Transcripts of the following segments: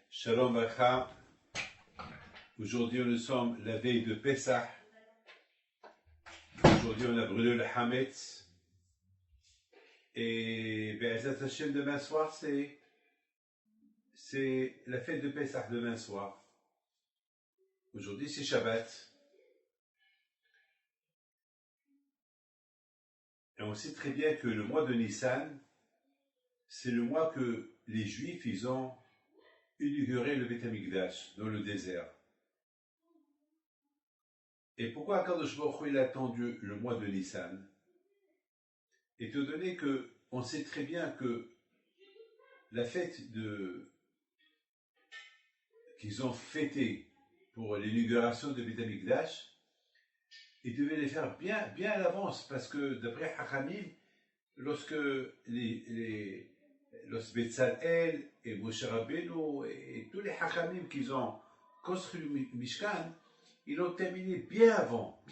Shalom Bacha. Aujourd'hui nous sommes la veille de Pessah. Aujourd'hui on a brûlé le Hametz. Et Be'ezat Hashem demain soir c'est la fête de Pessah demain soir. Aujourd'hui c'est Shabbat. Et on sait très bien que le mois de Nissan, c'est le mois que les Juifs ils ont inauguré le Beth Amikdash dans le désert. Et pourquoi Akadosh Baruch Hu il a attendu le mois de Nissan? Étant donné que on sait très bien que la fête qu'ils ont fêtée pour l'inauguration de Beth Amikdash, ils devaient les faire bien à l'avance, parce que d'après Hachamim, lorsque Betzalel et Moshe Rabbeinu et tous les Hachamim qui ont construit le Mishkan, ils l'ont terminé bien avant.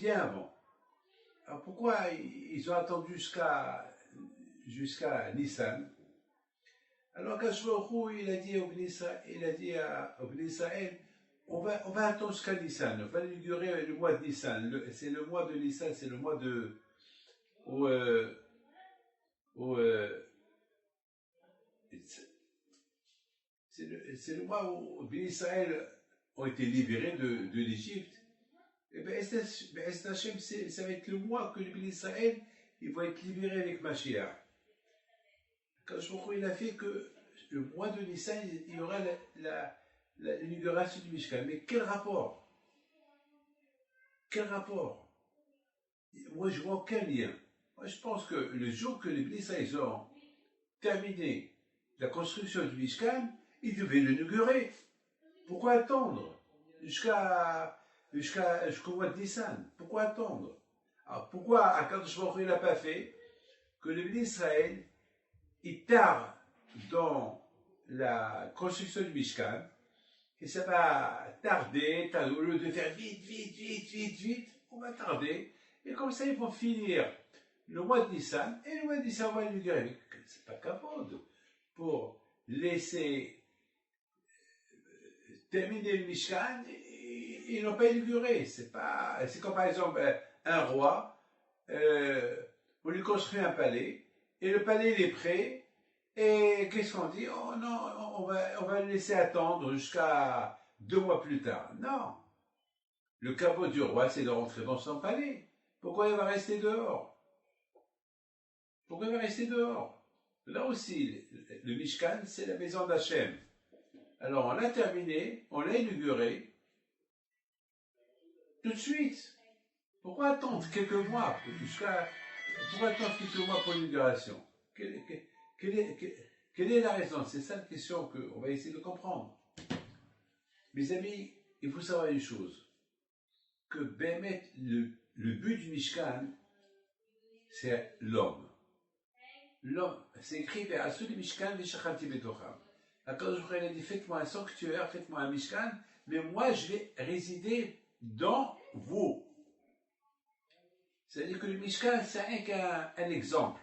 Alors pourquoi ils ont attendu jusqu'à Nissan? Alors Akadosh Baruch Hu, il a dit à Bnei Israël, on va attendre jusqu'à Nissan, on va inaugurer le mois de Nissan. C'est le mois de Nissan, c'est le mois c'est le mois où Bnei Israël ont été libérés de l'Égypte. Et bien, Hashem, ça va être le mois que les Bnei Israël ils vont être libérés avec Mashiach. Quand je crois qu'il a fait que le mois de Nissan, il y aura l'inauguration du Mishkan. Mais quel rapport? Moi, je vois aucun lien. Moi, je pense que le jour que les Bnei Israël ont terminé la construction du Mishkan, ils devaient l'inaugurer. Pourquoi attendre jusqu'au mois de Nissan? Pourquoi attendre? Alors, pourquoi Akadosh Baruch Hu n'a pas fait que les Bnei Israël ils tardent dans la construction du Mishkan, et ça va tarder, au lieu de faire vite, on va tarder, et comme ça ils vont finir le mois de Nissan, et le mois de Nissan on va l'inaugurer. C'est pas capable pour laisser terminer le Mishkan, ils n'ont pas inauguré. C'est comme par exemple un roi, on lui construit un palais, et le palais il est prêt, et qu'est-ce qu'on dit? Oh non, on va le laisser attendre jusqu'à 2 mois plus tard. Non. Le caveau du roi, c'est de rentrer dans son palais. Pourquoi il va rester dehors? Là aussi, le Mishkan, c'est la maison d'Hachem. Alors, on l'a terminé, on l'a inauguré, tout de suite. Pourquoi attendre quelques mois pour l'inauguration? Quelle est la raison? C'est ça la question qu'on va essayer de comprendre. Mes amis, il faut savoir une chose, que Bémet, le but du Mishkan, c'est l'homme. L'homme, c'est écrit vers Asu le Mishkan v'shachanti betocham. Akadosh Baruch Hu a dit, faites-moi un sanctuaire, faites-moi un Mishkan, mais moi je vais résider dans vous. C'est-à-dire que le Mishkan, c'est un exemple.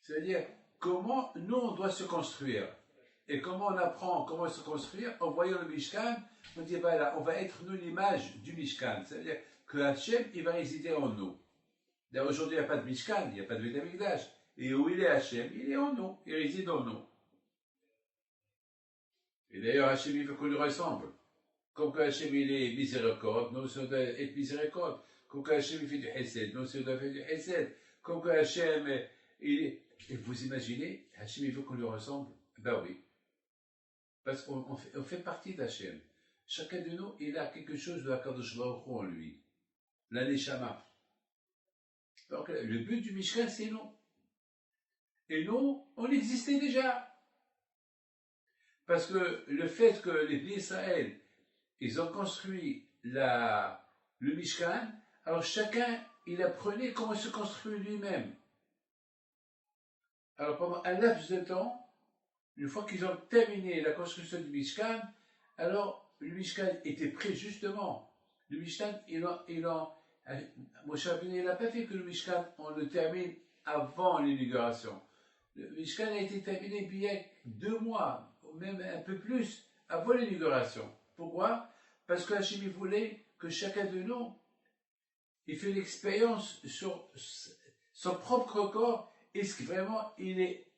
C'est-à-dire, comment nous on doit se construire. Et comment on apprend comment se construire? En voyant le Mishkan, on dit, voilà, on va être nous l'image du Mishkan. C'est-à-dire que Hachem, il va résider en nous. D'ailleurs, aujourd'hui, il n'y a pas de Mishkan, il n'y a pas de Beth Amikdash. Et où il est Hachem? Il est en nous, il réside en nous. Et d'ailleurs, Hachem, il veut qu'on lui ressemble. Comme que Hachem, il est miséricorde, nous aussi on doit être miséricorde. Comme que Hachem, il fait du Hesed, nous aussi on doit faire du Hesed. Comme que Hachem, il est... Et vous imaginez, Hachem, il veut qu'on lui ressemble? Ben oui. Parce qu'on fait partie d'Hachem. Chacun de nous, il a quelque chose de Akadosh Baruch Hu en lui. La Neshama. Donc, le but du Mishkan, c'est nous. Et nous, on existait déjà. Parce que le fait que les Bnei Israël, ils ont construit le Mishkan, alors chacun, il apprenait comment se construire lui-même. Alors pendant un laps de temps, une fois qu'ils ont terminé la construction du Mishkan, alors le Mishkan était prêt justement. Le Mishkan, Moshe Rabbeinu n'a pas fait que le Mishkan, on le termine avant l'inauguration. Le Mishkan a été terminé il y a 2 mois, ou même un peu plus, avant l'inauguration. Pourquoi? Parce que Hachem voulait que chacun de nous il fait l'expérience sur son propre corps. Est-ce que vraiment il est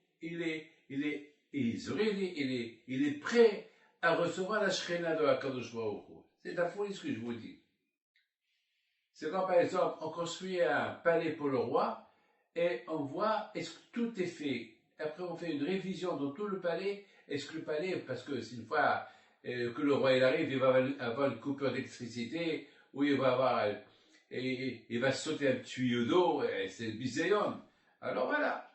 prêt à recevoir la Shekhinah de HaKadosh Baruch Hu? C'est la folie ce que je vous dis. C'est quand par exemple on construit un palais pour le roi et on voit est-ce que tout est fait. Après on fait une révision dans tout le palais. Est-ce que le palais, parce que c'est une fois que le roi il arrive, il va avoir une coupure d'électricité ou il va avoir et il va sauter un tuyau d'eau, c'est le biséon. Alors voilà.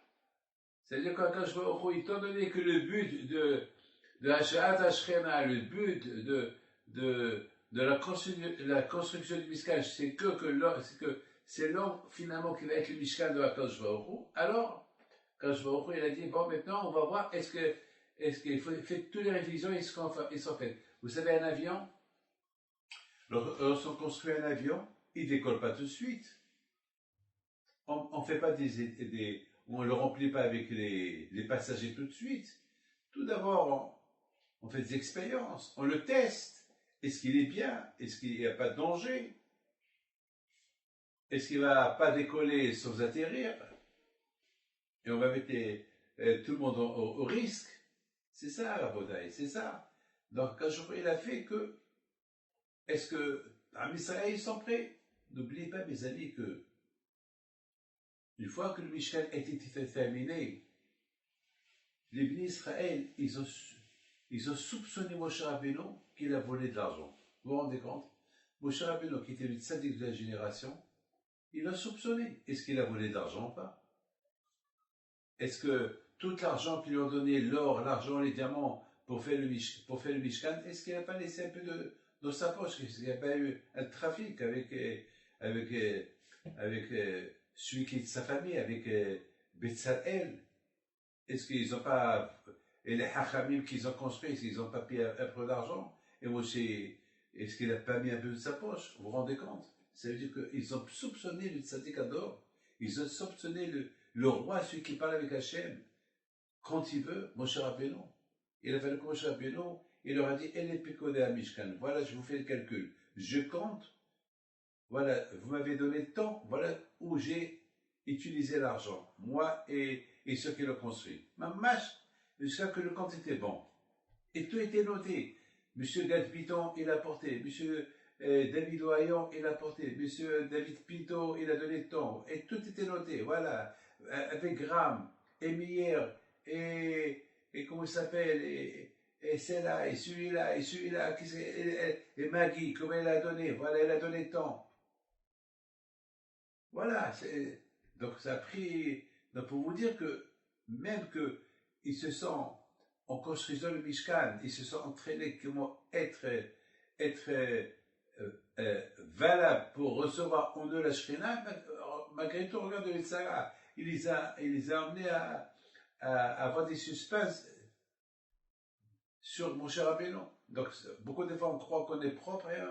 C'est-à-dire quand je vois, étant donné que le but de Hachat Hashchena, le but de la construction du Mishkan, c'est que c'est l'homme finalement qui va être le Mishkan de Hakadosh Baruch Hu. Alors, Hakadosh Baruch Hu, il a dit, bon maintenant on va voir, est-ce qu'il faut faire toutes les révisions, ils sont faites. Vous savez, un avion, lorsqu'on construit un avion, il ne décolle pas tout de suite. On fait pas on le remplit pas avec les passagers tout de suite. Tout d'abord, on fait des expériences, on le teste. Est-ce qu'il est bien? Est-ce qu'il n'y a pas de danger? Est-ce qu'il ne va pas décoller sans atterrir? Et on va mettre tout le monde au risque. C'est ça, la bataille, c'est ça. Donc, quand il a fait que, est-ce que, à Israël, ils sont prêts? N'oubliez pas, mes amis, que une fois que le Mishkan a été terminé, les bénis Israël, ils ont soupçonné Moshe Rabbeinu qu'il a volé de l'argent. Vous vous rendez compte? Moshe Rabbeinu, qui était le tzaddik de la génération, il a soupçonné. Est-ce qu'il a volé de l'argent ou pas? Est-ce que tout l'argent qu'ils lui ont donné, l'or, l'argent, les diamants, pour faire le Mishkan, est-ce qu'il n'a pas laissé un peu dans sa poche? Est-ce qu'il n'y a pas eu un trafic avec celui qui est de sa famille, avec Betzalel? Est-ce qu'ils n'ont pas, et les Hachamim qu'ils ont construits, est-ce qu'ils n'ont pas payé un peu d'argent? Et Moshe, est-ce qu'il n'a pas mis un peu de sa poche? Vous vous rendez compte? Ça veut dire qu'ils ont soupçonné le tzaddik Ador, ils ont soupçonné le roi, celui qui parle avec Hachem, quand il veut, Moshe Rabbeinu. Il a fallu que Moshe Rabbeinu, il leur a dit, elle est pécodée à Mishkan, voilà, je vous fais le calcul, je compte, voilà, vous m'avez donné le temps, voilà où j'ai utilisé l'argent, moi et ceux qui l'ont construit. Ma mâche, jusqu'à que le compte était bon. Et tout était noté. Monsieur Gad Piton, il a porté. Monsieur David Oyon, il a porté. Monsieur David Pinto, il a donné le temps. Et tout était noté, voilà. Avec Graham, et Meyer, et comment il s'appelle, et celle-là, et celui-là, et celui-là, et Maggie, comment elle a donné, voilà, elle a donné le temps. Voilà, donc ça a pris, donc pour vous dire que même qu'ils se sont, en construisant le Mishkan, ils se sont entraînés comment être valables pour recevoir en eux la Shekhinah, malgré tout, regardez les Sarah, il les a amenés à avoir des suspens sur Moshe Rabbeinu. Donc beaucoup de fois on croit qu'on est propre et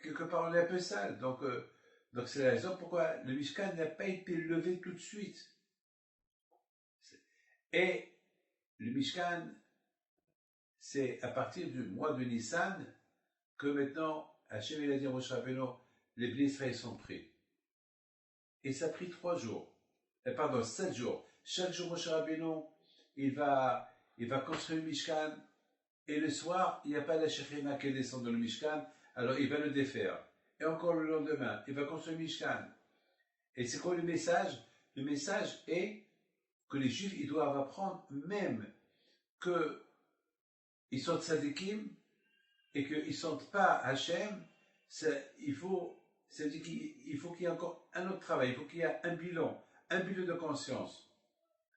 quelque part on est un peu sale. Donc c'est la raison pourquoi le Mishkan n'a pas été levé tout de suite. Et le Mishkan, c'est à partir du mois de Nissan que maintenant, Hachem il a dit à Moshe Rabbeinu, les Bnei Israël sont prêts. Et ça a pris 7 jours. Chaque jour, Moshe Rabbeinu, il va construire le Mishkan, et le soir, il n'y a pas la Shekhinah qui descend dans le Mishkan, alors il va le défaire. Et encore le lendemain, il va construire le Mishkan. Et c'est quoi le message? Le message est que les Juifs, ils doivent apprendre même qu'ils sont tzadikim et qu'ils ne sentent pas Hachem. Ça veut dire qu'il faut qu'il y ait encore un autre travail, il faut qu'il y ait un bilan de conscience.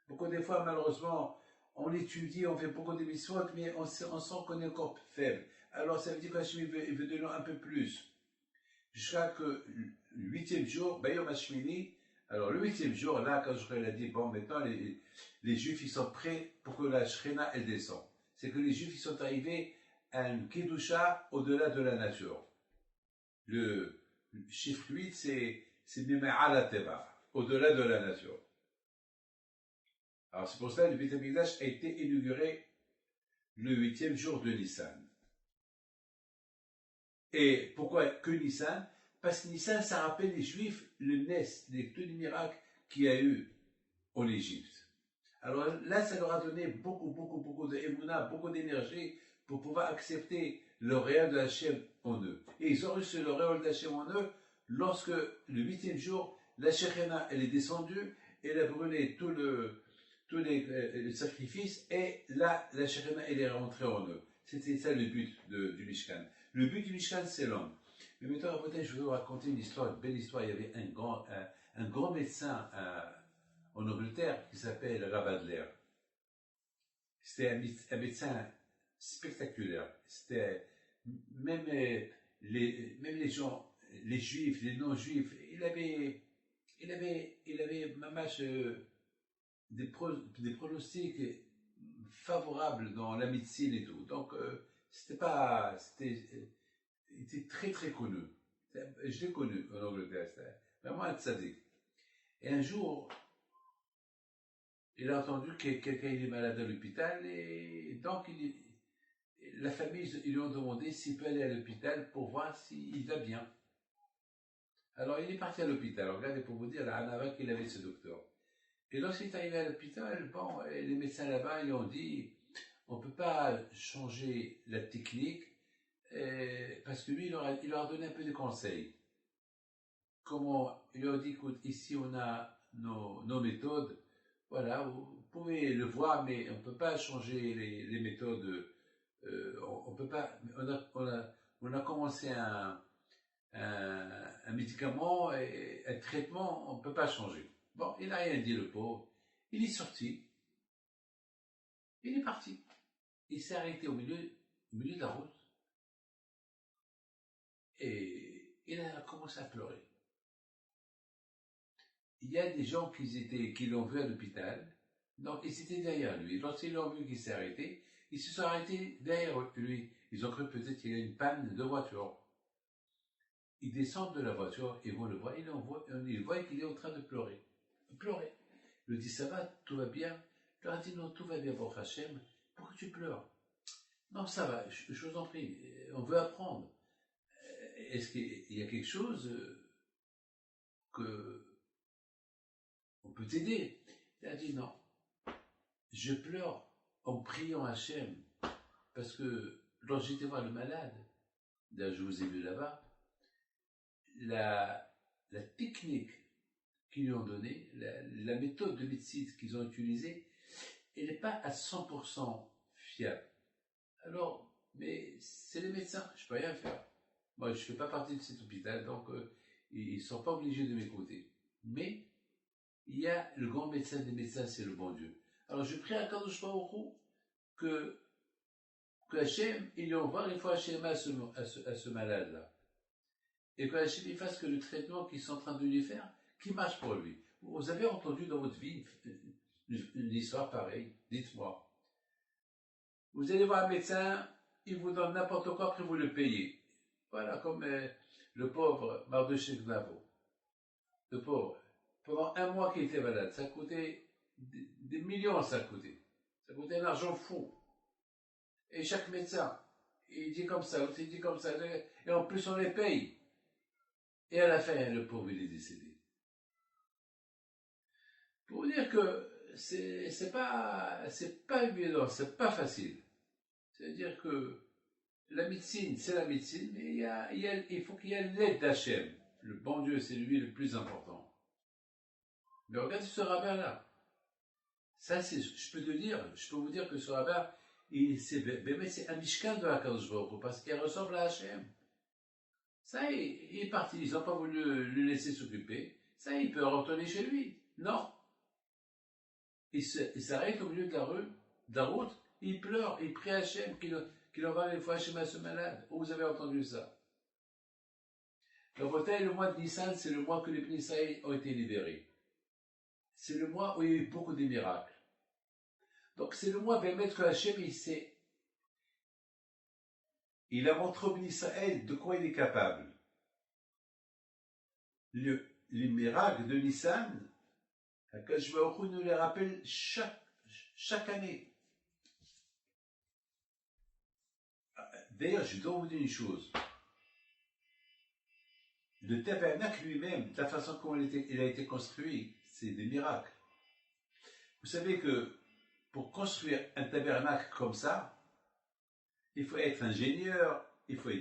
Beaucoup des fois, malheureusement, on étudie, on fait beaucoup de mitzvot, mais on sent qu'on est encore faible. Alors ça veut dire qu'Hachem il veut donner un peu plus. Jusqu'à que le 8e jour, Bayom Hashmini, alors le 8e jour, là, quand je l'ai dit, bon, maintenant, les Juifs, ils sont prêts pour que la Shekhinah, elle descende. C'est que les Juifs, ils sont arrivés à une Kedusha au-delà de la nature. Le chiffre 8, c'est Mima'ala Teva, au-delà de la nature. Alors c'est pour ça que le Beth Amikdash a été inauguré le 8e jour de Nissan. Et pourquoi que Nissan? Parce que Nissan, ça rappelle les Juifs le Nes, tous les miracles qu'il y a eu en Égypte. Alors là, ça leur a donné beaucoup de émouna, beaucoup d'énergie pour pouvoir accepter l'auréole de Hachem en eux. Et ils ont reçu l'auréole d'Hachem en eux lorsque, le 8e jour, la Shekhina, elle est descendue, et elle a brûlé tous les sacrifices, et là, la Shekhina, elle est rentrée en eux. C'était ça le but du Mishkan. Le but du Mishkan, c'est l'homme. Mais maintenant, peut-être, je vais vous raconter une histoire, une belle histoire. Il y avait un grand médecin en Angleterre qui s'appelle Rav Adler. C'était un médecin spectaculaire. C'était même les gens, les juifs, les non-juifs, il avait mamash, des pronostics favorables dans la médecine et tout. Donc il était très connu. Je l'ai connu en Angleterre. C'était vraiment un tzaddik. Et un jour, il a entendu que quelqu'un est malade à l'hôpital, et donc la famille, ils lui ont demandé s'il peut aller à l'hôpital pour voir s'il va bien. Alors il est parti à l'hôpital. Regardez, pour vous dire la hanava qu'il avait, ce docteur. Et lorsqu'il est arrivé à l'hôpital, bon, les médecins là-bas, ils ont dit, on ne peut pas changer la technique, parce que lui, il leur a donné un peu de conseils. Il leur a dit, écoute, ici on a nos méthodes, voilà, vous pouvez le voir, mais on ne peut pas changer les méthodes. On peut pas. On a commencé un médicament et un traitement, on ne peut pas changer. Bon, il n'a rien dit, le pauvre. Il est sorti. Il est parti. Il s'est arrêté au milieu de la route. Et il a commencé à pleurer. Il y a des gens qui l'ont vu à l'hôpital. Donc, ils étaient derrière lui. Lorsqu'ils l'ont vu qu'il s'est arrêté, ils se sont arrêtés derrière lui. Ils ont cru peut-être qu'il y a une panne de voiture. Ils descendent de la voiture et vont le voir. Ils voient qu'il est en train de pleurer. Pleurer. Il lui dit, ça va, tout va bien. Il leur a dit, non, tout va bien, votre Hachem. Pourquoi tu pleures? Non, ça va, je vous en prie. On veut apprendre. Est-ce qu'il y a quelque chose que on peut t'aider? Il a dit, non. Je pleure en priant Hachem. Parce que lorsque j'étais voir le malade, je vous ai vu là-bas, la technique qu'ils lui ont donnée, la méthode de médecine qu'ils ont utilisée, elle n'est pas à 100% fiable. Alors, mais c'est les médecins, je ne peux rien faire. Moi, je ne fais pas partie de cet hôpital, donc ils ne sont pas obligés de m'écouter. Mais il y a le grand médecin des médecins, c'est le bon Dieu. Alors, je prie à Kadosh Baruch Hu que Hachem, il lui envoie les fois Hachem à ce malade-là. Et que Hachem il fasse que le traitement qu'ils sont en train de lui faire, qu'il marche pour lui. Vous avez entendu dans votre vie une histoire pareille? Dites-moi. Vous allez voir un médecin, il vous donne n'importe quoi, après vous le payez. Voilà, comme le pauvre Mardochée Gnavo. Le pauvre. Pendant un mois qu'il était malade, ça coûtait des millions, ça coûtait. Ça coûtait un argent fou. Et chaque médecin, il dit comme ça, l'autre il dit comme ça, et en plus on les paye. Et à la fin, le pauvre, il est décédé. Pour vous dire que c'est pas évident, c'est pas facile. C'est-à-dire que la médecine, c'est la médecine, mais il faut qu'il y ait l'aide d'Hachem. Le bon Dieu, c'est lui le plus important. Mais regardez ce rabbin-là. Ça, je peux vous dire que ce rabbin, c'est un mishkan de HaKadosh Baruch Hu, parce qu'il ressemble à Hachem. Ça, il est parti, ils n'ont pas voulu le laisser s'occuper. Ça, il peut retourner chez lui. Non. Il s'arrête au milieu de la route, il pleure, il prie à Hachem qu'il envoie les fois Hachem à ce malade. Où vous avez entendu ça? Le mois de Nissan, c'est le mois que les Israël ont été libérés. C'est le mois où il y a eu beaucoup de miracles. Donc c'est le mois permettre que Hachem, il a montré au Israël de quoi il est capable. Les miracles de Nissan, HaKadosh Baruch Hu nous les rappelle chaque chaque année. D'ailleurs, je dois vous dire une chose. Le tabernacle lui-même, la façon dont il a été construit, c'est des miracles. Vous savez que pour construire un tabernacle comme ça, il faut être ingénieur, il faut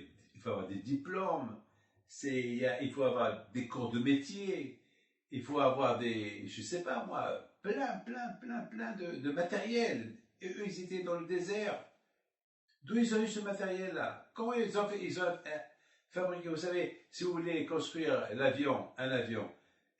avoir des diplômes, il faut avoir des cours de métier, il faut avoir des, je sais pas moi, plein de matériel. Et eux, ils étaient dans le désert. D'où ils ont eu ce matériel-là? Comment ils ont fait? Ils ont fabriqué, vous savez, si vous voulez construire un avion,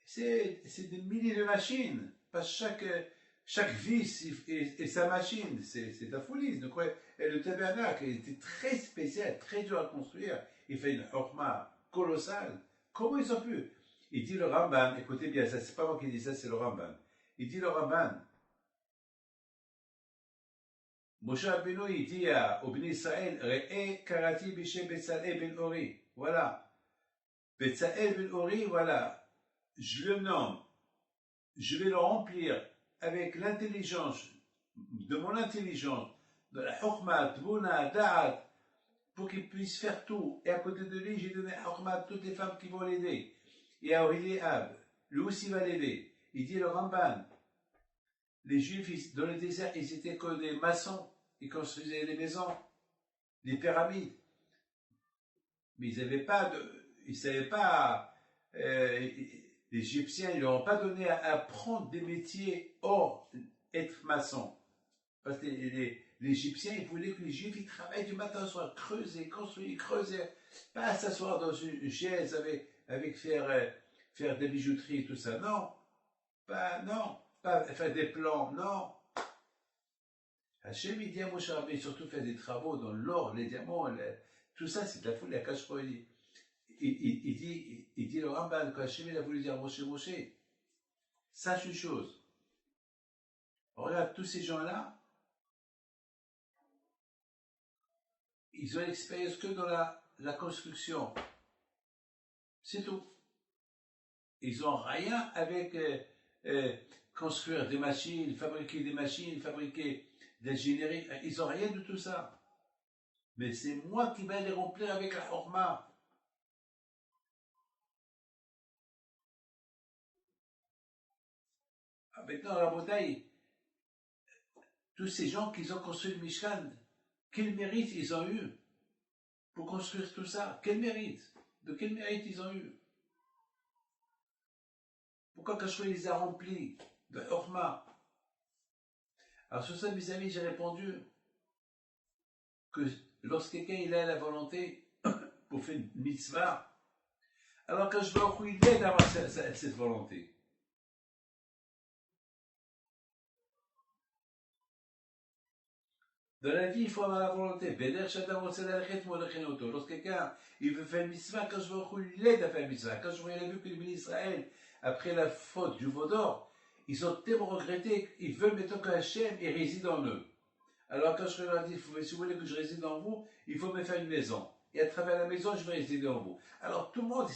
c'est des milliers de machines. Parce que chaque vis et sa machine, c'est la folie. Donc, ouais, et le tabernacle était très spécial, très dur à construire. Il fait une horma colossale. Comment ils ont pu? Il dit le Ramban, écoutez bien, ça c'est pas moi qui dis ça, c'est le Ramban. Il dit le Ramban, Moshe Rabbeinu, il dit au Bnei Israël, Re'e karati bishem Betzalel ben Ori. Voilà. Betzalel ben Ori, voilà. Je le nomme. Je vais le remplir avec l'intelligence, de mon intelligence, de la Chokma, Tbuna, Da'at, pour qu'il puisse faire tout. Et à côté de lui, j'ai donné Chokma à toutes les femmes qui vont l'aider. Et à Ab, lui aussi va l'aider. Il dit le Ramban, les Juifs dans le désert, ils étaient que des maçons. Ils construisaient les maisons, les pyramides. Mais ils n'avaient pas ils ne savaient pas, les Égyptiens, ils ne leur ont pas donné à apprendre des métiers hors être maçon. Parce que les Égyptiens, ils voulaient que les Juifs, ils travaillent du matin au soir, creuser, construire, creuser, pas s'asseoir dans une chaise avec faire des bijouteries et tout ça. Non, pas faire des plans, non. Hachem, il dit à Moshe Rabbeinu, surtout faire des travaux dans l'or, les diamants, tout ça, c'est de la folie, la cache pas. Il dit le Ramban, quand Hachem il a voulu dire Moshe, sache une chose. Regarde, tous ces gens-là, ils ont l'expérience que dans la construction. C'est tout. Ils n'ont rien avec construire des machines, fabriquer de l'ingénierie. Ils n'ont rien de tout ça. Mais c'est moi qui vais les remplir avec la horma. Maintenant, la bouteille, tous ces gens qui ont construit le Mishkan, quel mérite ils ont eu pour construire tout ça? Quel mérite? De quel mérite ils ont eu? Pourquoi Kachou les a remplis de horma? Alors sur ça, mes amis, j'ai répondu que lorsque quelqu'un il a la volonté pour faire une mitzvah, alors que je vois il aide d'avoir cette volonté. Dans la vie, il faut avoir la volonté. Lorsque quelqu'un il veut faire une mitzvah, quand je vois il aide à faire une mitzvah. Quand je vois, il a vu que les bénis Israël, après la faute du veau d'or, ils ont tellement regretté, ils veulent maintenant qu'Hachem réside en eux. Alors quand je leur ai dit, si vous voulez que je réside en vous, il faut me faire une maison. Et à travers la maison, je vais résider en vous. Alors tout le monde,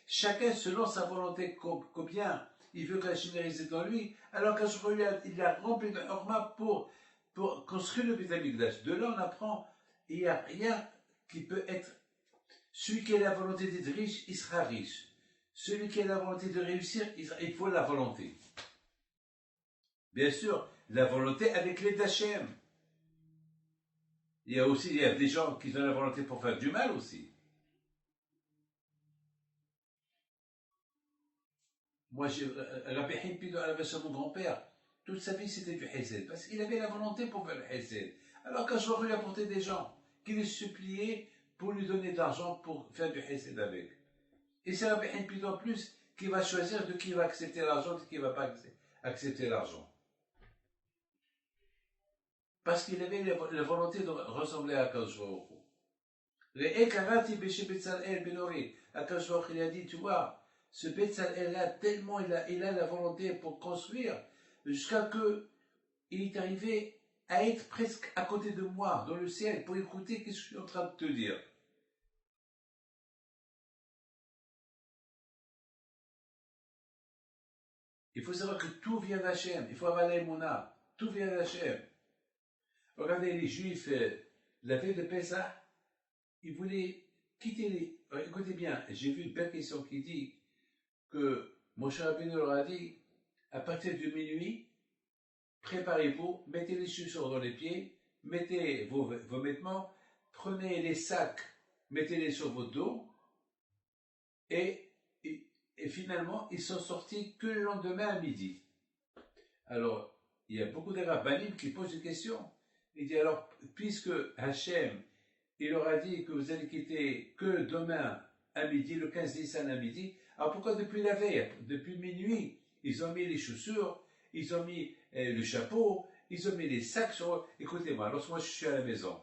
chacun selon sa volonté, combien il veut qu'Hachem réside en lui. Alors quand je regarde, il a rempli de horma pour construire le Beth Amikdash. De là, on apprend, il n'y a rien qui peut être. Celui qui a la volonté d'être riche, il sera riche. Celui qui a la volonté de réussir, il faut la volonté. Bien sûr, la volonté avec l'aide d'Hachem. Il y a des gens qui ont la volonté pour faire du mal aussi. Moi, Rabbi Himpido, à la version de mon grand-père, toute sa vie c'était du Hesed, parce qu'il avait la volonté pour faire le Hesed. Alors quand je lui apporter des gens qui les suppliaient pour lui donner de l'argent pour faire du Hesed avec. Et c'est Rabbi Himpido en plus qui va choisir de qui va accepter l'argent et de qui ne va pas accepter l'argent. Parce qu'il avait la volonté de ressembler à Akash Baruch Hu. Le Ekarati Beshe Betzalel Benori, Akash Baruch Hu, il a dit, tu vois, ce Betzalel-là, tellement il a la volonté pour construire, jusqu'à que il est arrivé à être presque à côté de moi, dans le ciel, pour écouter ce que je suis en train de te dire. Il faut savoir que tout vient d'Hachem, il faut avoir l'aïmouna. tout vient d'Hachem. Regardez, les Juifs, la veille de Pessah, ils voulaient quitter les... Écoutez bien, j'ai vu une belle question qui dit que Moshe Rabbeinu leur a dit, à partir de minuit, préparez-vous, mettez les chaussures dans les pieds, mettez vos vêtements, prenez les sacs, mettez-les sur votre dos, et finalement, ils sont sortis que le lendemain à midi. Alors, il y a beaucoup de rabbinim qui posent une question. Il dit alors, puisque Hachem, il leur a dit que vous allez quitter que demain à midi, le 15 Nissan à midi, alors pourquoi depuis la veille, depuis minuit, ils ont mis les chaussures, ils ont mis le chapeau, ils ont mis les sacs sur... Écoutez-moi, lorsque moi je suis à la maison,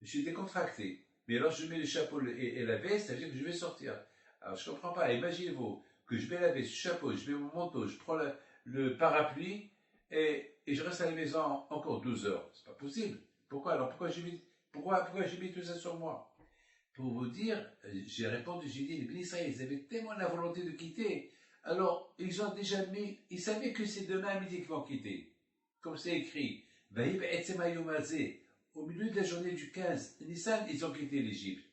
je suis décontracté, mais lorsque je mets le chapeau et la veste, ça veut dire que je vais sortir. Alors je ne comprends pas, imaginez-vous que je mets la veste, le chapeau, je mets mon manteau, je prends le parapluie et je reste à la maison encore 12 heures. C'est pas possible. Pourquoi alors? Pourquoi j'ai mis tout ça sur moi? Pour vous dire, j'ai répondu, j'ai dit, les Bnei Israël, ils avaient tellement la volonté de quitter, alors ils ont déjà mis, ils savaient que c'est demain à midi qu'ils vont quitter. Comme c'est écrit, au milieu de la journée du 15 Nissan, ils ont quitté l'Égypte.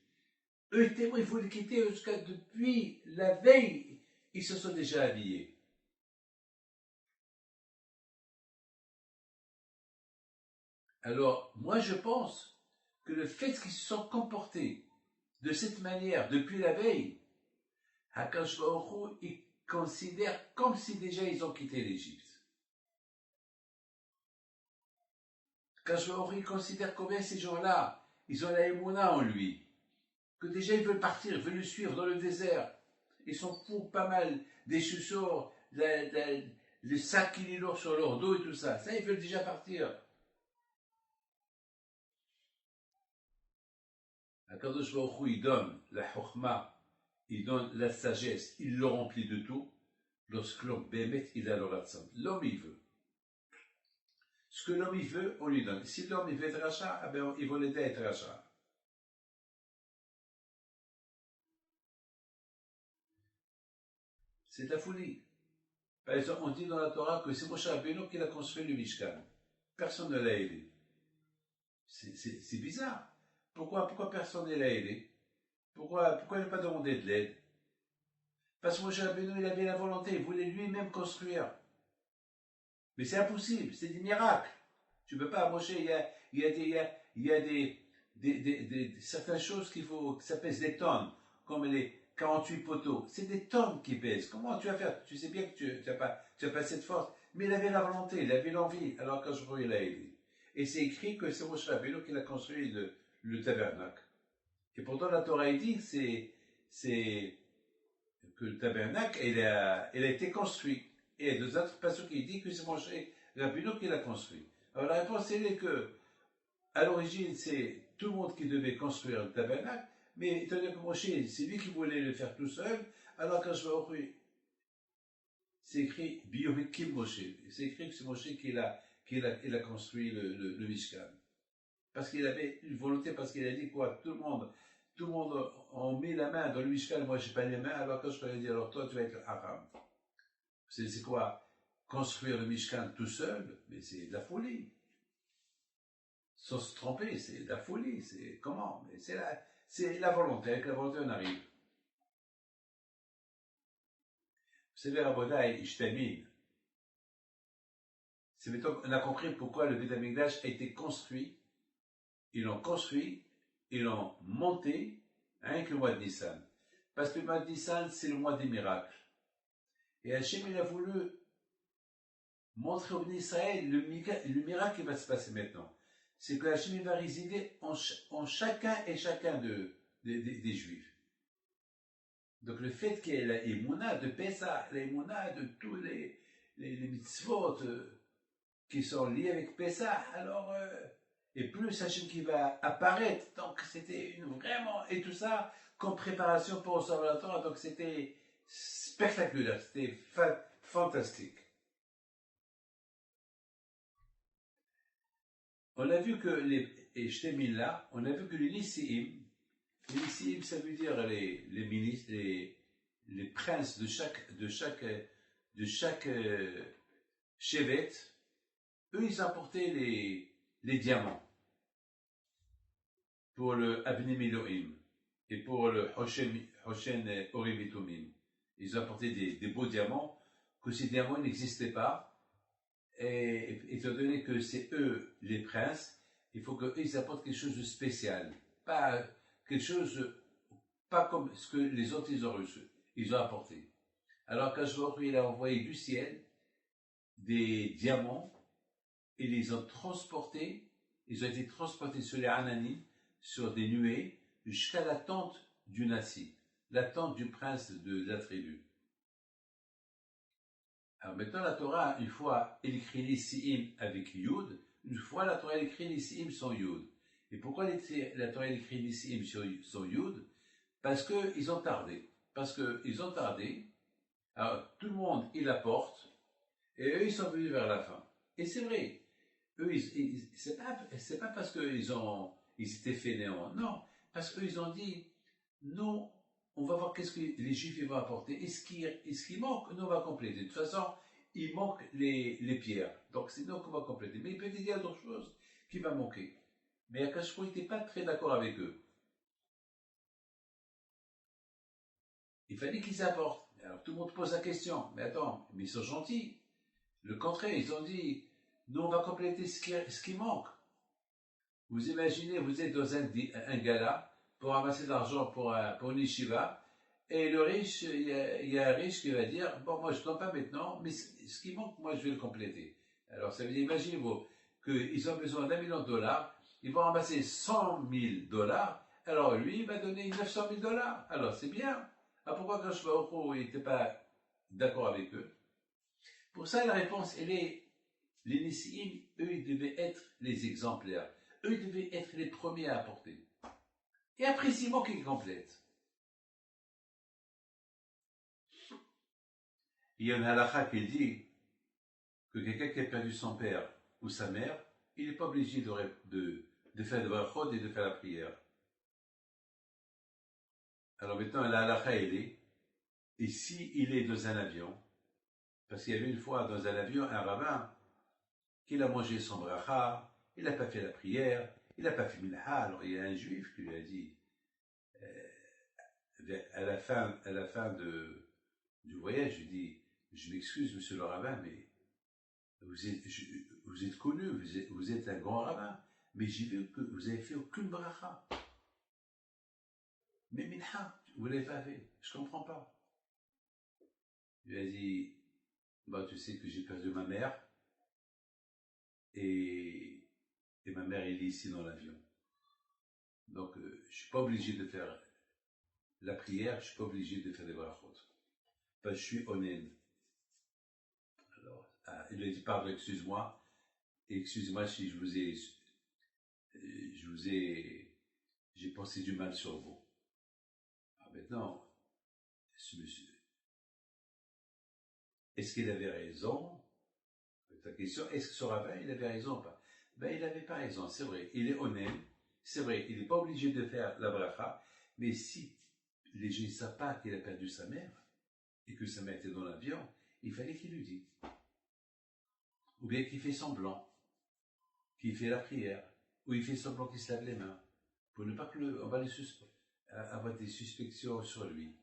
Eux, ils voulaient quitter jusqu'à depuis la veille, ils se sont déjà habillés. Alors, moi je pense que le fait qu'ils se sont comportés de cette manière depuis la veille, Hakadosh Baruch Hu, il considère comme si déjà ils ont quitté l'Égypte. Hakadosh Baruch Hu, il considère combien ces gens-là, ils ont la émouna en lui, que déjà ils veulent partir, ils veulent le suivre dans le désert. Ils sont pour pas mal des chaussures, le sac qui est lourd sur leur dos et tout ça. Ça, ils veulent déjà partir. Hakadosh Baruch Hu, il donne la chokhmah, il donne la sagesse, il le remplit de tout, lorsque l'homme bémet, il a le ratzon. L'homme, il veut. Ce que l'homme, il veut, on lui donne. Si l'homme, il veut être rachat, eh bien, il va l'aider à être rachat. C'est de la folie. Par exemple, on dit dans la Torah que c'est Moshe Rabbeinu qui a construit le Mishkan. Personne ne l'a aidé. C'est bizarre. Pourquoi personne ne l'a aidé? Pourquoi il n'a pas demandé de l'aide? Parce que Moshe Rabbeinu, il avait la volonté, il voulait lui-même construire. Mais c'est impossible, c'est des miracles. Tu ne peux pas, Moshe, il y a certaines choses qui ça pèse des tonnes, comme les 48 poteaux. C'est des tonnes qui pèsent. Comment tu vas faire? Tu sais bien que tu n'as pas cette force. Mais il avait la volonté, il avait l'envie, alors quand je vois, il a aidé. Et c'est écrit que c'est Moshe Rabbeinu qui a construit le tabernacle. Et pourtant, la Torah dit c'est que le tabernacle, il a été construit. Et il y a deux autres passages qui disent que c'est Moshe Rabbeinu qui l'a construit. Alors la réponse, elle est que, à l'origine, c'est tout le monde qui devait construire le tabernacle, mais étant donné que Moshe, c'est lui qui voulait le faire tout seul, alors quand je vais au c'est écrit Biohikim Moshe. C'est écrit que c'est Moshe qui a construit le Mishkan. Parce qu'il avait une volonté, parce qu'il a dit quoi? Tout le monde a mis la main dans le Mishkan, moi j'ai pas les mains, alors quand je vais dire, alors toi tu vas être le Haram. C'est quoi? Construire le Mishkan tout seul, mais c'est de la folie. Sans se tromper, c'est de la folie. C'est comment? Mais c'est la volonté. Avec la volonté, on arrive. Vous savez, Rabodaï, Ishtamine, c'est maintenant qu'on a compris pourquoi le Beth Amikdash a été construit. Ils l'ont construit, ils l'ont monté, avec le mois de Nissan. Parce que le mois de Nissan, c'est le mois des miracles. Et Hachem, il a voulu montrer au Bnei Israël le miracle qui va se passer maintenant. C'est que Hachem va résider en chacun et chacun des Juifs. Donc le fait qu'il y ait la émouna de Pessah, la émouna de tous les mitzvot qui sont liés avec Pessah, alors, et plus Hachem qui va apparaître, donc c'était vraiment, et tout ça, comme préparation pour recevoir la Torah, donc c'était spectaculaire, c'était fantastique. On a vu que et je termine là, on a vu que les Nissiim, ça veut dire les ministres, les princes de chaque chevet, eux, ils apportaient les diamants pour le Abnim Elohim et pour le Hoshen Orim et Tumim. Ils ont apporté des beaux diamants, que ces diamants n'existaient pas, et étant donné que c'est eux les princes, il faut qu'eux ils apportent quelque chose de spécial, pas quelque chose, pas comme ce que les autres ils ont reçu, ils ont apporté. Alors qu'Ashbaruch il a envoyé du ciel des diamants, et ils les ont transportés, ils ont été transportés sur les Ananim, sur des nuées, jusqu'à la tente du Nassi, la tente du prince de la tribu. Alors maintenant, la Torah, une fois, elle écrit les Si'im avec Yud, une fois, la Torah, elle écrit les Si'im sans Yud. Et pourquoi la Torah, elle écrit les Si'im sans Yud? Parce qu'ils ont tardé. Parce qu'ils ont tardé. Alors, tout le monde, il apporte, et eux, ils sont venus vers la fin. Et c'est vrai. Eux, c'est pas parce ils étaient fainéants. Non. Parce qu'eux, ils ont dit, non, on va voir qu'est-ce que les Juifs ils vont apporter. Et ce qui manque, nous, on va compléter. De toute façon, il manque les pierres. Donc, c'est nous qu'on va compléter. Mais peut-être il y a d'autres choses qui vont manquer. Mais Akashko n'était pas très d'accord avec eux. Il fallait qu'ils apportent. Alors, tout le monde pose la question. Mais attends, mais ils sont gentils. Le contraire, ils ont dit, nous, on va compléter ce qui manque. Vous imaginez, vous êtes dans un gala pour ramasser de l'argent pour une yeshiva, et le riche, il y a un riche qui va dire, bon, moi je ne donne pas maintenant, mais ce qui manque, moi je vais le compléter. Alors ça veut dire, imaginez-vous, qu'ils ont besoin d'1 million de dollars, ils vont ramasser 100 000 dollars, alors lui, il va donner 900 000 dollars. Alors c'est bien. Ah, pourquoi quand je vais au pro, il n'était pas d'accord avec eux? Pour ça, la réponse, elle est, les Nissim, eux, ils devaient être les exemplaires. Eux, ils devaient être les premiers à apporter. Et après 6 mois qu'ils complètent. Il y a une halakha qui dit que quelqu'un qui a perdu son père ou sa mère, il n'est pas obligé de faire le brachot et de faire la prière. Alors maintenant, la halakha, elle est, et si il est dans un avion, parce qu'il y avait une fois dans un avion un rabbin qui a mangé son bracha, il n'a pas fait la prière, il n'a pas fait minha, alors il y a un juif qui lui a dit, à la fin du voyage, il dit, je m'excuse, monsieur le rabbin, mais vous êtes connu, vous êtes un grand rabbin, mais j'ai vu que vous n'avez fait aucune bracha. Mais minha, vous ne l'avez pas fait, je ne comprends pas. Il lui a dit, bah, tu sais que j'ai perdu ma mère, et ma mère elle est ici dans l'avion. Donc, je ne suis pas obligé de faire la prière, je ne suis pas obligé de faire des brachot. Parce que je suis honnête. Alors, il lui a dit, pardon, excuse-moi si j'ai pensé du mal sur vous. Alors maintenant, ce monsieur, est-ce qu'il avait raison? Ta question, est-ce que ce rabbin, il avait raison ou pas? Ben, il n'avait pas raison, c'est vrai. Il est honnête, c'est vrai, il n'est pas obligé de faire la bracha, mais si les gens ne savent pas qu'il a perdu sa mère, et que sa mère était dans l'avion, il fallait qu'il lui dise. Ou bien qu'il fait semblant, qu'il fait la prière, ou il fait semblant qu'il se lave les mains, pour ne pas que on va avoir des suspicions sur lui.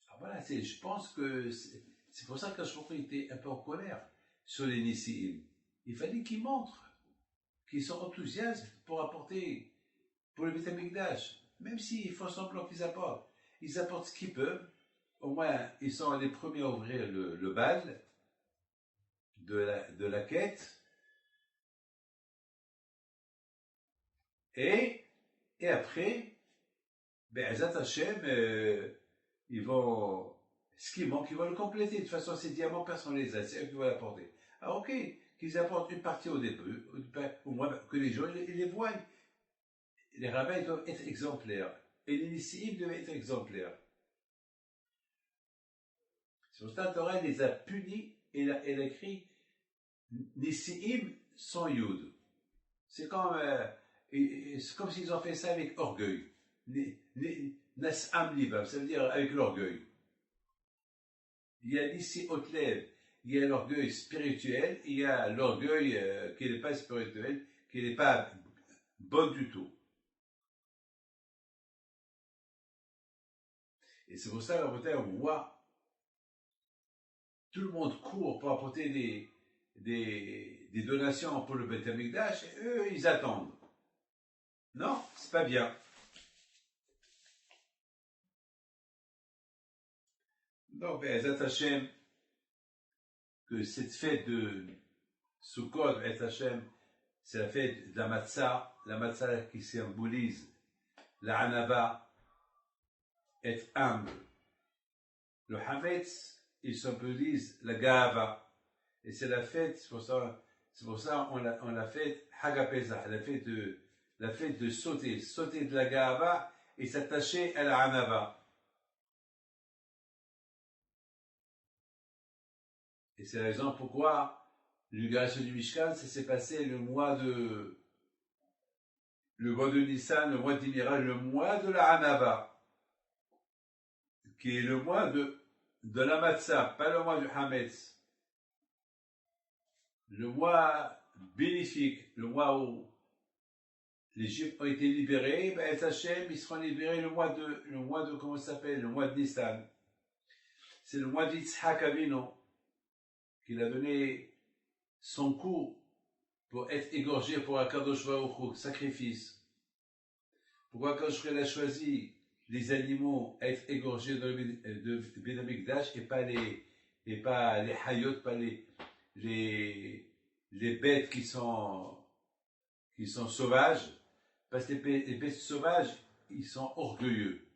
Alors voilà, je pense que c'est pour ça qu'Ashbaruch était un peu en colère sur les Nissim. Il fallait qu'ils montrent qu'ils sont enthousiastes pour apporter, pour le Beth Amikdash, même s'ils font semblant qu'ils apportent. Ils apportent ce qu'ils peuvent. Au moins, ils sont les premiers à ouvrir le bal de la quête. Et après, ben, Azat Hashem, ce qui manque, ils vont le compléter. De toute façon, ces diamants, personne ne les a, c'est eux qui vont l'apporter. Alors, ok, qu'ils apportent une partie au début, au moins que les gens les voient. Les rabbins doivent être exemplaires. Et les Nissim doivent être exemplaires. Sur ça, la Torah les a punis et elle a écrit Nissim sans Yud. C'est comme s'ils ont fait ça avec orgueil. Nas'am libam, ça veut dire avec l'orgueil. Il y a Nissi Otlev, il y a l'orgueil spirituel, il y a l'orgueil qui n'est pas spirituel, qui n'est pas bon du tout. Et c'est pour ça, on voit tout le monde court pour apporter des donations pour le Beth Amikdash, et eux, ils attendent. Non, c'est pas bien. Donc, Ezat Hashem, que cette fête de Sukkot, Ezat Hashem, c'est la fête de la matzah qui symbolise la Hanava, être humble. Le Hametz, il symbolise la Gava. Et c'est la fête, c'est pour ça on l'a fait Hagapezah, la fête de sauter de la Gava et s'attacher à la Hanava. Et c'est la raison pourquoi l'inauguration du Mishkan, ça s'est passé le mois de Nissan, le mois d'Imira, le mois de la Hanava, qui est le mois de la Matzah, pas le mois du Hametz. Le mois bénéfique, le mois où les Juifs ont été libérés, ben, Hachem, ils seront libérés le mois de, comment ça s'appelle, le mois de Nissan. C'est le mois d'Yitzhak Avinu, qu'il a donné son coup pour être égorgé pour Akadosh Baruch Hu, sacrifice. Pourquoi Akadosh Baruch Hu a choisi les animaux à être égorgés de Ben Amikdash et pas les hayot, pas les bêtes qui sont sauvages, parce que les bêtes sauvages, ils sont orgueilleux.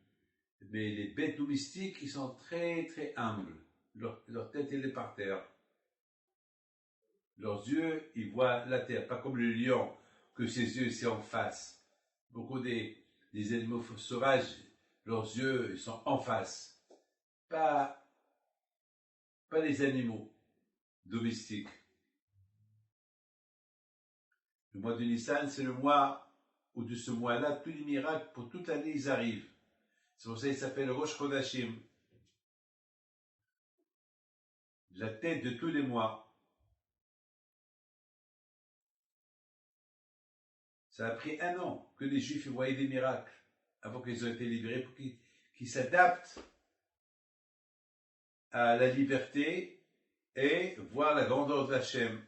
Mais les bêtes domestiques, ils sont très très humbles. Leur tête, elle est par terre. Leurs yeux, ils voient la terre, pas comme le lion, que ses yeux, c'est en face. Beaucoup des animaux sauvages, leurs yeux, ils sont en face. Pas les animaux domestiques. Le mois de Nissan, c'est le mois où de ce mois-là, tous les miracles pour toute l'année, ils arrivent. C'est pour ça qu'il s'appelle Rosh Chodashim. La tête de tous les mois. Ça a pris 1 an que les Juifs voyaient des miracles avant qu'ils aient été libérés pour qu'ils s'adaptent à la liberté et voir la grandeur de Hachem.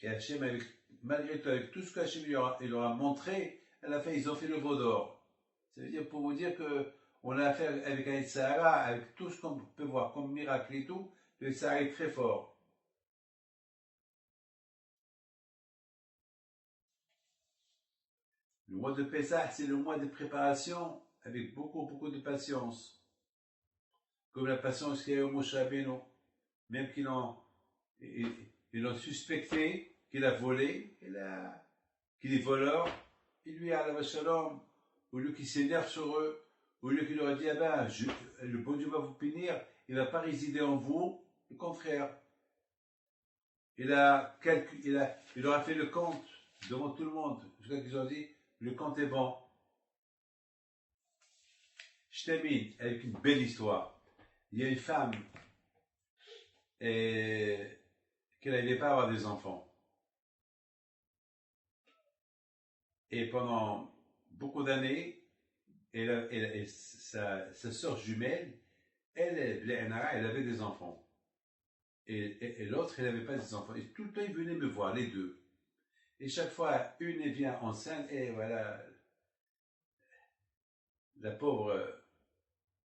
Et Hachem, malgré tout, avec tout ce qu'Hachem leur a montré, à la fin, ils ont fait le veau d'or. Ça veut dire, pour vous dire qu'on a affaire avec un Sahara, avec tout ce qu'on peut voir comme miracle et tout, le Sahara est très fort. Le mois de Pessah, c'est le mois de préparation avec beaucoup de patience. Comme la patience qu'il y a au Moshe Rabbeinu, même qu'ils l'ont suspecté, qu'il a volé, qu'il est voleur, et lui, à la Shalom, au lieu qu'il s'énerve sur eux, au lieu qu'il leur a dit, ah ben, le bon Dieu va vous punir, il ne va pas résider en vous, le contraire. Il leur a fait le compte devant tout le monde, jusqu'à qu'ils ont dit, le compte est bon. Je termine avec une belle histoire. Il y a une femme qui n'arrivait pas à avoir des enfants. Et pendant beaucoup d'années, sa sœur jumelle, elle avait des enfants. Et l'autre, elle n'avait pas des enfants. Et tout le temps, ils venaient me voir, les deux. Et chaque fois, une, elle vient enceinte, et voilà, la pauvre,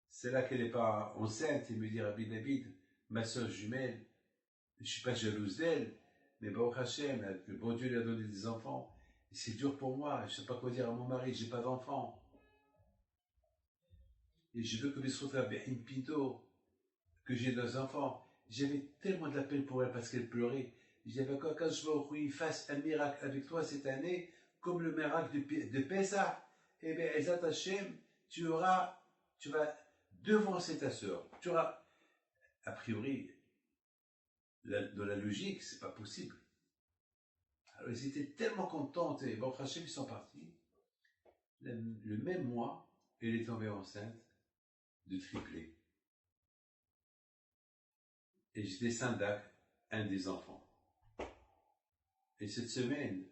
c'est là qu'elle n'est pas enceinte, et me dit, Rabbi David, ma sœur jumelle, je ne suis pas jalouse d'elle, mais Baruch Hashem, le bon Dieu lui a donné des enfants. Et c'est dur pour moi, je ne sais pas quoi dire à mon mari, je n'ai pas d'enfants. Et je veux que Bisrouta Behim Pinto, que j'ai deux enfants. J'avais tellement de la peine pour elle parce qu'elle pleurait. Je disais, quand je vois qu'il fasse un miracle avec toi cette année, comme le miracle de Pessah, eh bien, Ezat Hashem, tu vas devancer ta sœur. Tu auras, a priori, dans la logique, c'est pas possible. Alors, ils étaient tellement contents, et bon, Hachem, ils sont partis. Le même mois, elle est tombée enceinte. de tripler. Et j'étais Sandak, un des enfants. Et cette semaine,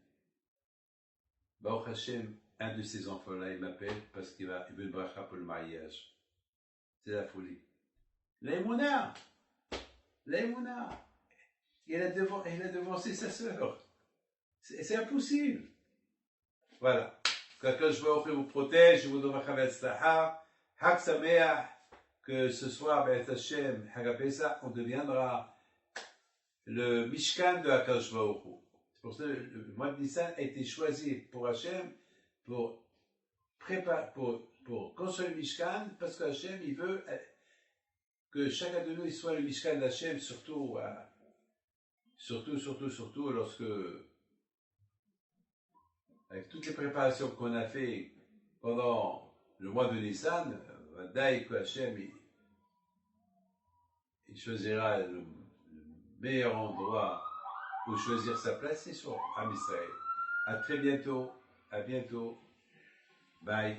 Baruch Hashem, un de ces enfants-là, il m'appelle parce qu'il veut une bracha pour le mariage. C'est la folie. L'aïmouna! L'aïmouna! Il a devancé sa sœur. C'est impossible. Voilà. Qu'Akadosh Baruch Hu vous protège, vous donne Chavetz Tzlacha, Hag Sameach, que ce soir, Be'et Hashem, Hag HaPesach, on deviendra le Mishkan de Akadosh Baruch Hu. C'est pour ça que le mois de Nissan a été choisi pour Hashem, pour construire le Mishkan, parce que Hashem, il veut que chacun de nous il soit le Mishkan d'Hashem, surtout lorsque, avec toutes les préparations qu'on a fait pendant le mois de Nissan, Vadaï que Hashem, il choisira le meilleur endroit pour choisir sa place, c'est sur Am Israël. À très bientôt, à bientôt, bye.